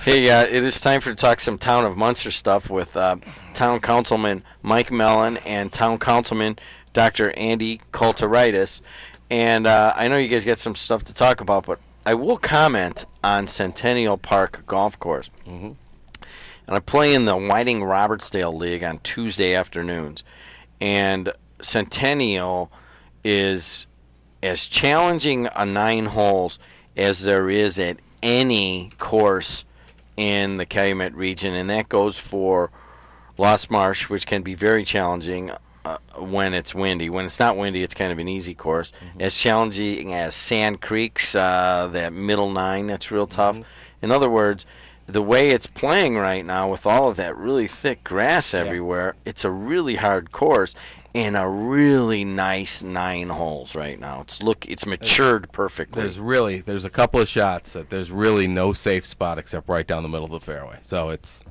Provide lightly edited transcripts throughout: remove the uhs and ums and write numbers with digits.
Hey, it is time for to talk some Town of Munster stuff with Town Councilman Mike Mellon and Town Councilman Dr. Andy Koulterides. And I know you guys got some stuff to talk about, but I will comment on Centennial Park Golf Course. And I play in the Whiting Robertsdale League on Tuesday afternoons. And Centennial is as challenging a 9 holes as there is at any course in the Calumet region, and that goes for Lost Marsh, which can be very challenging when it's windy. When it's not windy, it's kind of an easy course. As challenging as Sand Creek's, that middle 9, that's real tough. In other words, the way it's playing right now with all of that really thick grass everywhere, it's a really hard course and a really nice 9 holes right now. It's matured perfectly. There's a couple of shots that there's really no safe spot except right down the middle of the fairway. So it's,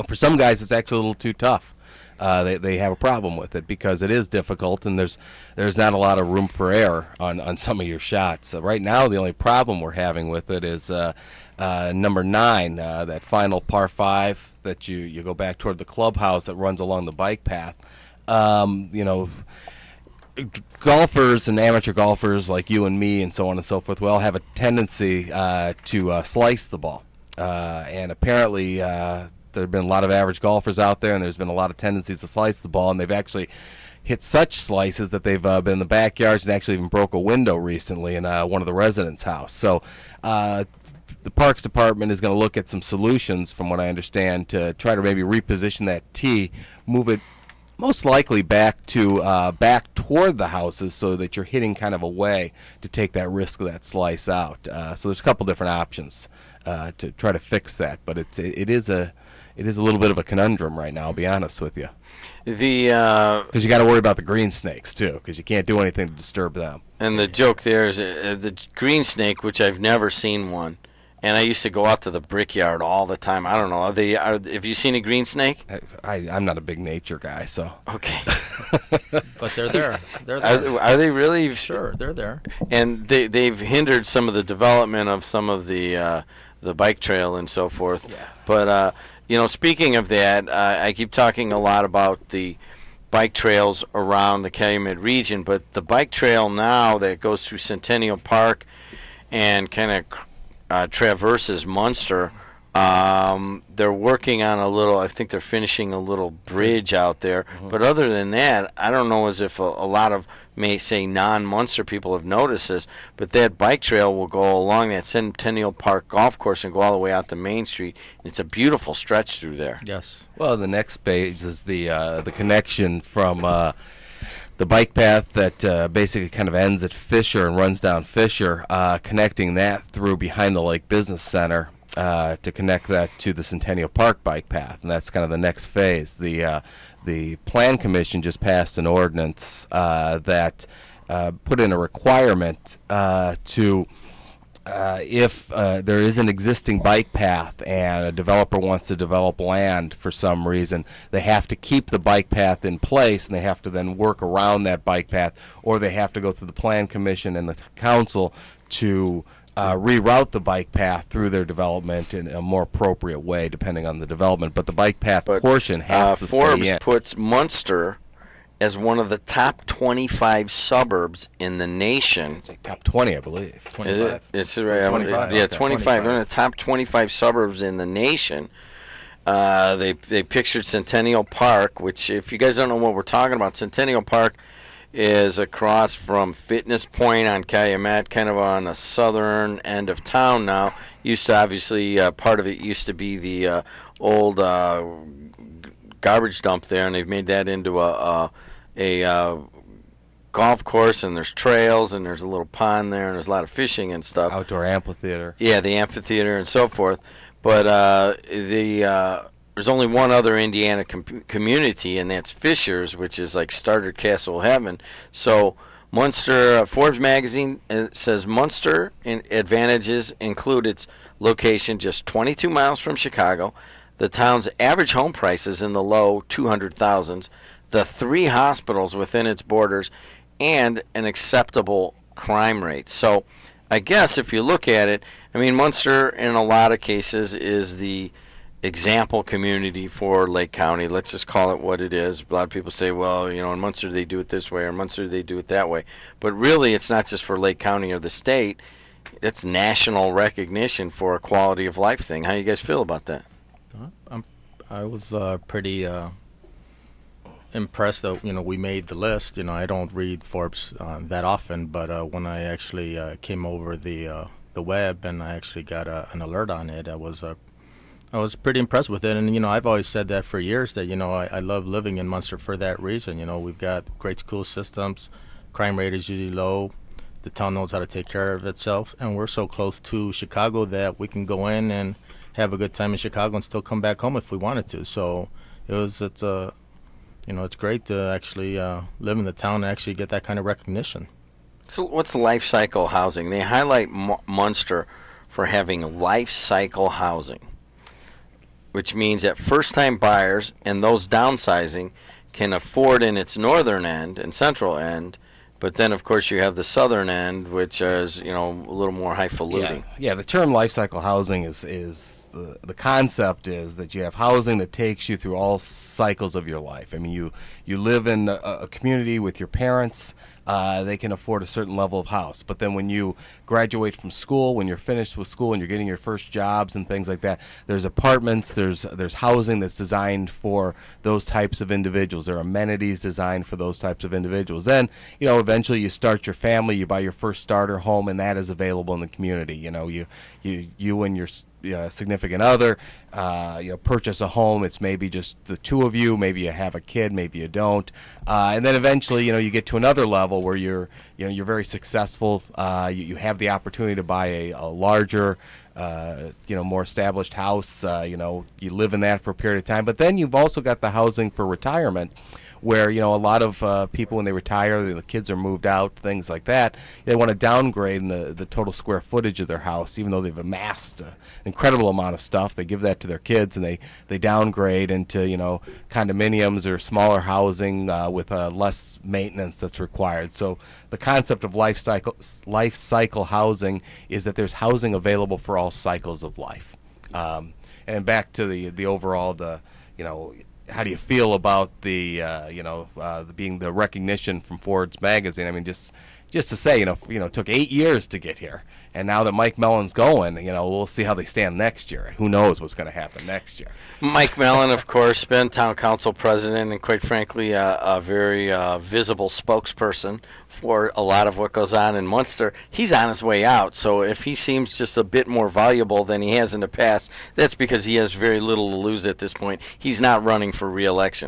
for some guys it's actually a little too tough. They have a problem with it because it is difficult and there's not a lot of room for error on some of your shots. Right now the only problem we're having with it is number 9, that final par 5 that you go back toward the clubhouse that runs along the bike path. Golfers and amateur golfers like you and me and so on and so forth, we all have a tendency to slice the ball. And apparently there have been a lot of average golfers out there, and there's been a lot of tendencies to slice the ball, and they've actually hit such slices that they've been in the backyards and actually even broke a window recently in one of the residents' house. So the Parks Department is going to look at some solutions, from what I understand, to try to maybe reposition that tee, move it most likely back toward the houses so that you're hitting kind of away to take that risk of that slice out. So there's a couple different options to try to fix that, but it is a little bit of a conundrum right now, I'll be honest with you. Because you got to worry about the green snakes too, because you can't do anything to disturb them. And the joke there is the green snake, which I've never seen one. And I used to go out to the Brickyard all the time. I don't know. Have you seen a green snake? I'm not a big nature guy, so. Okay. But they're there. They're there. Are they really? Sure, they're there. And they've hindered some of the development of some of the bike trail and so forth. Yeah. But speaking of that, I keep talking a lot about the bike trails around the Calumet region, but the bike trail now that goes through Centennial Park and kind of traverses Munster, they're working on I think they're finishing a little bridge out there. But other than that, I don't know as if a lot of, may say, non-Munster people have noticed this, but that bike trail will go along that Centennial Park golf course and go all the way out to Main Street. It's a beautiful stretch through there. Yes. Well, the next page is the connection from the bike path that basically kind of ends at Fisher and runs down Fisher, connecting that through behind the Lake Business Center to connect that to the Centennial Park bike path, and that's kind of the next phase. The Plan Commission just passed an ordinance that put in a requirement to if there is an existing bike path and a developer wants to develop land for some reason, they have to keep the bike path in place, and they have to then work around that bike path, or they have to go through the Plan Commission and the council to reroute the bike path through their development in a more appropriate way, depending on the development. But the bike path portion has to Forbes stay in. puts Munster as one of the top 25 suburbs in the nation. Top 20, I believe. 25. It's right. 25. Yeah, Okay. 25. One of the top 25 suburbs in the nation. They pictured Centennial Park, which, if you guys don't know what we're talking about, Centennial Park is across from Fitness Point on Calumet, kind of on the southern end of town now. Used to, obviously, part of it used to be the old garbage dump there, and they've made that into a golf course, and there's trails, and there's a little pond there, and there's a lot of fishing and stuff. Outdoor amphitheater. Yeah, the amphitheater and so forth. But there's only one other Indiana community, and that's Fishers, which is like starter castle heaven. So Munster, Forbes magazine says Munster advantages include its location just 22 miles from Chicago, the town's average home price is in the low 200,000s, the 3 hospitals within its borders, and an acceptable crime rate. So I guess if you look at it, I mean, Munster in a lot of cases is the example community for Lake County. Let's just call it what it is. A lot of people say, well, you know, in Munster they do it this way, or in Munster they do it that way. But really, it's not just for Lake County or the state. It's national recognition for a quality of life thing. How you guys feel about that? I was pretty impressed that, you know, we made the list. You know, I don't read Forbes that often, but when I actually came over the web and I actually got an alert on it, I was pretty impressed with it. And, you know, I've always said that for years, that, you know, I love living in Munster for that reason. You know, we've got great school systems, crime rate is usually low, the town knows how to take care of itself, and we're so close to Chicago that we can go in and have a good time in Chicago and still come back home if we wanted to. So it's you know, it's great to actually live in the town and actually get that kind of recognition. So what's life cycle housing? They highlight Munster for having life cycle housing, which means that first-time buyers and those downsizing can afford in its northern end and central end. But then, of course, you have the southern end, which is, you know, a little more highfalutin. Yeah. The term life cycle housing is the concept is that you have housing that takes you through all cycles of your life. I mean, you live in a community with your parents. They can afford a certain level of house. But then when you graduate from school, when you're finished with school and you're getting your first jobs and things like that, there's apartments, there's housing that's designed for those types of individuals. There are amenities designed for those types of individuals. Then, you know, eventually you start your family, you buy your first starter home, and that is available in the community. You know, you and your significant other, you know, purchase a home. It's maybe just the two of you. Maybe you have a kid. Maybe you don't. And then eventually, you know, you get to another level where you're very successful. You have the opportunity to buy a larger, you know, more established house. You know, you live in that for a period of time. But then you've also got the housing for retirement, where, you know, a lot of people, when they retire, the kids are moved out, things like that, they want to downgrade in the total square footage of their house. Even though they've amassed an incredible amount of stuff, they give that to their kids, and they downgrade into, you know, condominiums or smaller housing with less maintenance that's required. So the concept of life cycle housing is that there's housing available for all cycles of life. And back to the overall, you know, how do you feel about the you know, being the recognition from Forbes magazine? I mean, just to say, you know, it took 8 years to get here, and now that Mike Mellon's going, you know, we'll see how they stand next year. Who knows what's going to happen next year? Mike Mellon, of course, been town council president, and quite frankly, a very visible spokesperson for a lot of what goes on in Munster. He's on his way out, so if he seems just a bit more valuable than he has in the past, that's because he has very little to lose at this point. He's not running for re-election.